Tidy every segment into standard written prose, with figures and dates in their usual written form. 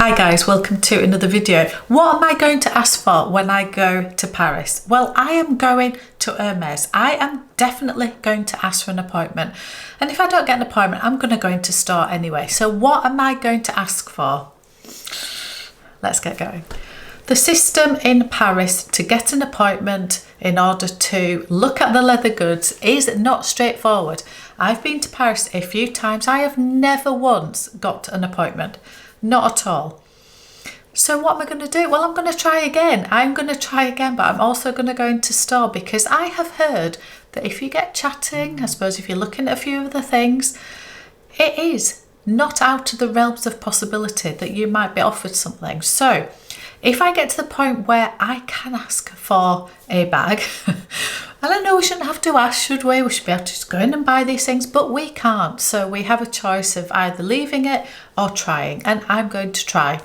Hi guys, welcome to another video. What am I going to ask for when I go to Paris? Well, I am going to Hermes. I am definitely going to ask for an appointment. And if I don't get an appointment, I'm going to go into store anyway. So what am I going to ask for? Let's get going. The system in Paris to get an appointment in order to look at the leather goods is not straightforward. I've been to Paris a few times. I have never once got an appointment. Not at all. So what am I going to do? Well, I'm going to try again. I'm going to try again, but I'm also going to go into store because I have heard that if you get chatting, I suppose if you're looking at a few of the things, it is not out of the realms of possibility that you might be offered something. So if I get to the point where I can ask for a bag, and I know we shouldn't have to ask, should we? We should be able to just go in and buy these things, but we can't. So we have a choice of either leaving it or trying, and I'm going to try.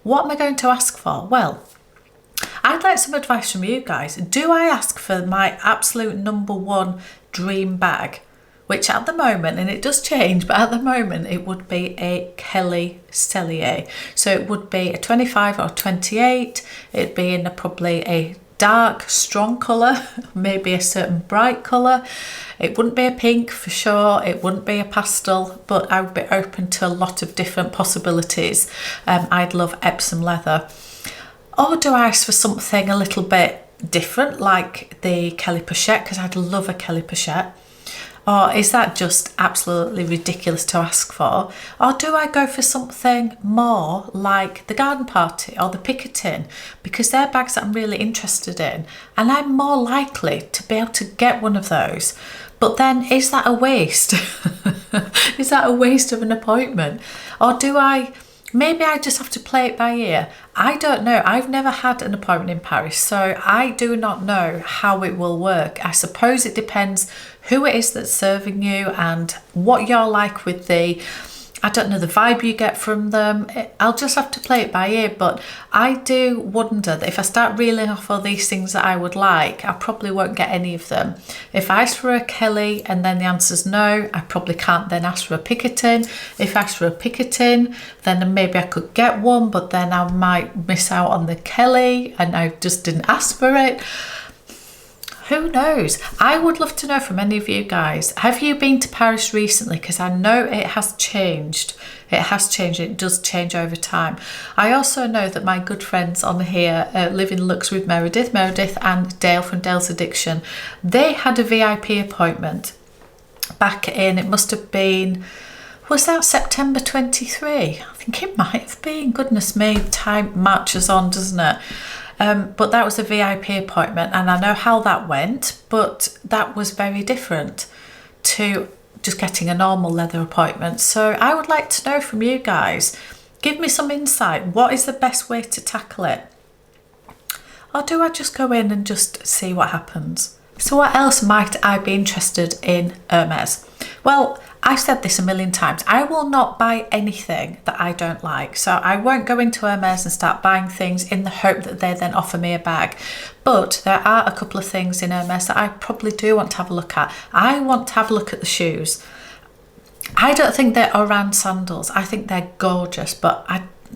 What am I going to ask for? Well, I'd like some advice from you guys. Do I ask for my absolute number one dream bag? Which at the moment, and it does change, but at the moment it would be a Kelly Cellier. So it would be a 25 or 28. It'd be in probably a dark, strong colour, maybe a certain bright colour. It wouldn't be a pink for sure. It wouldn't be a pastel, but I would be open to a lot of different possibilities. I'd love Epsom leather. Or do I ask for something a little bit different, like the Kelly Pochette, because I'd love a Kelly Pochette? Or is that just absolutely ridiculous to ask for? Or do I go for something more like the Garden Party or the Picotin? Because they're bags that I'm really interested in. And I'm more likely to be able to get one of those. But then is that a waste? Is that a waste of an appointment? Or do maybe I just have to play it by ear? I don't know. I've never had an appointment in Paris, so I do not know how it will work. I suppose it depends who it is that's serving you and what you're like with the vibe you get from them. I'll just have to play it by ear, but I do wonder that if I start reeling off all these things that I would like, I probably won't get any of them. If I ask for a Kelly and then the answer's no, I probably can't then ask for a Picotin. If I ask for a Picotin, then maybe I could get one, but then I might miss out on the Kelly and I just didn't ask for it. Who knows? I would love to know from any of you guys. Have you been to Paris recently? Because I know it has changed. It has changed. It does change over time. I also know that my good friends on here, Living Looks with Meredith and Dale from Dale's Addiction, they had a VIP appointment back in, it must have been, was that September 23? I think it might have been. Goodness me, time marches on, doesn't it? But that was a VIP appointment and I know how that went, but that was very different to just getting a normal leather appointment. So I would like to know from you guys, give me some insight. What is the best way to tackle it? Or do I just go in and just see what happens? So what else might I be interested in Hermes? Well, I've said this a million times. I will not buy anything that I don't like. So I won't go into Hermes and start buying things in the hope that they then offer me a bag. But there are a couple of things in Hermes that I probably do want to have a look at. I want to have a look at the shoes. I don't think they're Oran sandals. I think they're gorgeous, but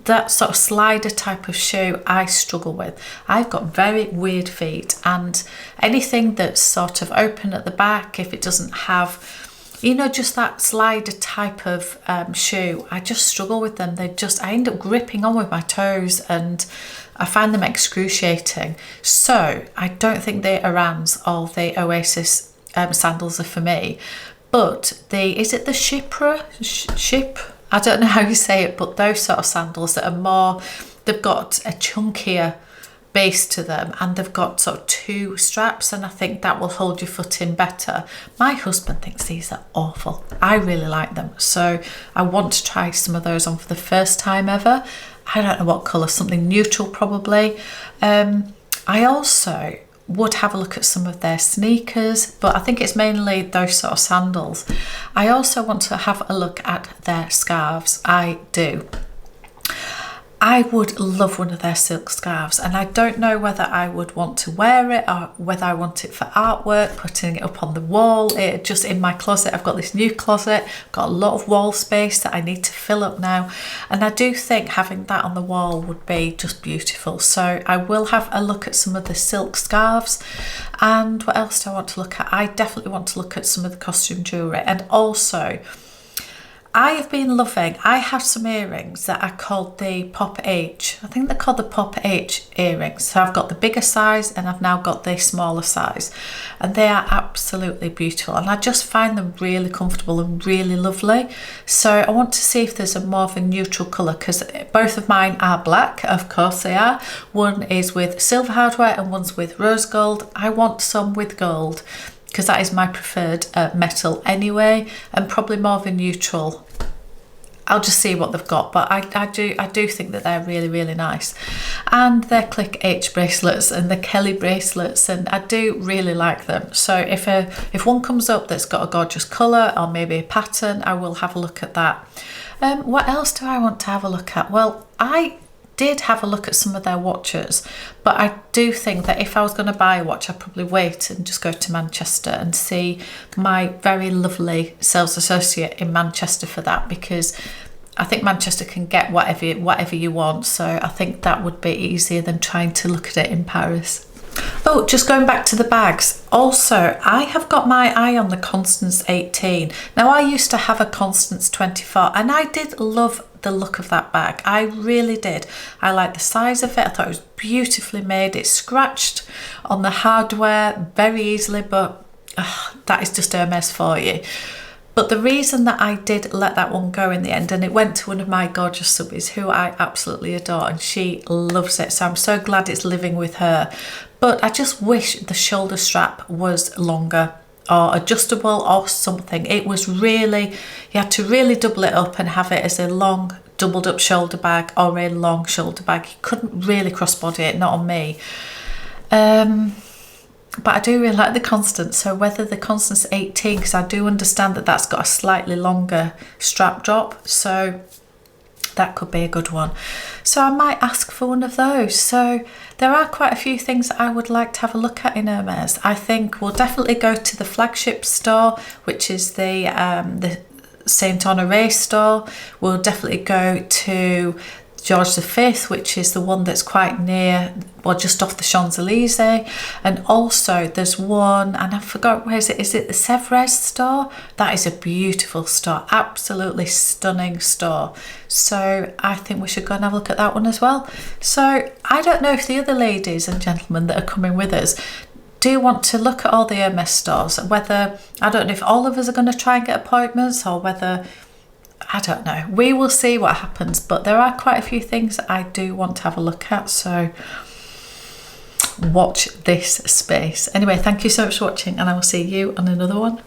that sort of slider type of shoe I struggle with. I've got very weird feet, and anything that's sort of open at the back, if it doesn't have, you know, just that slider type of shoe, I just struggle with them. I end up gripping on with my toes and I find them excruciating. So I don't think the Orans or the Oasis sandals are for me. But is it the Ship? I don't know how you say it, but those sort of sandals that are more, they've got a chunkier base to them and they've got sort of two straps, and I think that will hold your foot in better. My husband thinks these are awful. I really like them, so I want to try some of those on for the first time ever. I don't know what colour, something neutral probably. I also would have a look at some of their sneakers, but I think it's mainly those sort of sandals. I also want to have a look at their scarves. I do. I would love one of their silk scarves, and I don't know whether I would want to wear it or whether I want it for artwork, putting it up on the wall. It just in my closet. I've got this new closet, got a lot of wall space that I need to fill up now, and I do think having that on the wall would be just beautiful. So I will have a look at some of the silk scarves. And what else do I want to look at? I definitely want to look at some of the costume jewellery, and also I have been loving, I have some earrings that are called the Pop H. I think they're called the Pop H earrings. So I've got the bigger size and I've now got the smaller size. And they are absolutely beautiful. And I just find them really comfortable and really lovely. So I want to see if there's a more of a neutral colour, because both of mine are black, of course they are. One is with silver hardware and one's with rose gold. I want some with gold, because that is my preferred metal anyway, and probably more of a neutral. I'll just see what they've got, but I do think that they're really, really nice. And they're Click H bracelets and the Kelly bracelets, and I do really like them. So if one comes up that's got a gorgeous colour or maybe a pattern, I will have a look at that. What else do I want to have a look at? Well, I did have a look at some of their watches, but I do think that if I was going to buy a watch, I'd probably wait and just go to Manchester and see my very lovely sales associate in Manchester for that, because I think Manchester can get whatever you want. So I think that would be easier than trying to look at it in Paris. Oh, just going back to the bags. Also, I have got my eye on the Constance 18. Now, I used to have a Constance 24 and I did love the look of that bag. I really did. I liked the size of it. I thought it was beautifully made. It scratched on the hardware very easily, but that is just Hermes for you. But the reason that I did let that one go in the end, and it went to one of my gorgeous subbies who I absolutely adore, and she loves it, so I'm so glad it's living with her. But I just wish the shoulder strap was longer or adjustable or something. It was really, you had to really double it up and have it as a long doubled up shoulder bag or a long shoulder bag. You couldn't really crossbody it, not on me. But I do really like the Constance, so whether the Constance 18, because I do understand that that's got a slightly longer strap drop, so that could be a good one. So I might ask for one of those. So there are quite a few things that I would like to have a look at in Hermes. I think we'll definitely go to the flagship store, which is the Saint Honoré store. We'll definitely go to George V, which is the one that's quite near, well, just off the Champs-Elysees. And also there's one, and I forgot, where is it the Sèvres store? That is a beautiful store, absolutely stunning store. So I think we should go and have a look at that one as well. So I don't know if the other ladies and gentlemen that are coming with us do want to look at all the Hermes stores, whether, I don't know if all of us are going to try and get appointments, or whether, I don't know. We will see what happens, but there are quite a few things that I do want to have a look at, so watch this space. Anyway, thank you so much for watching, and I will see you on another one.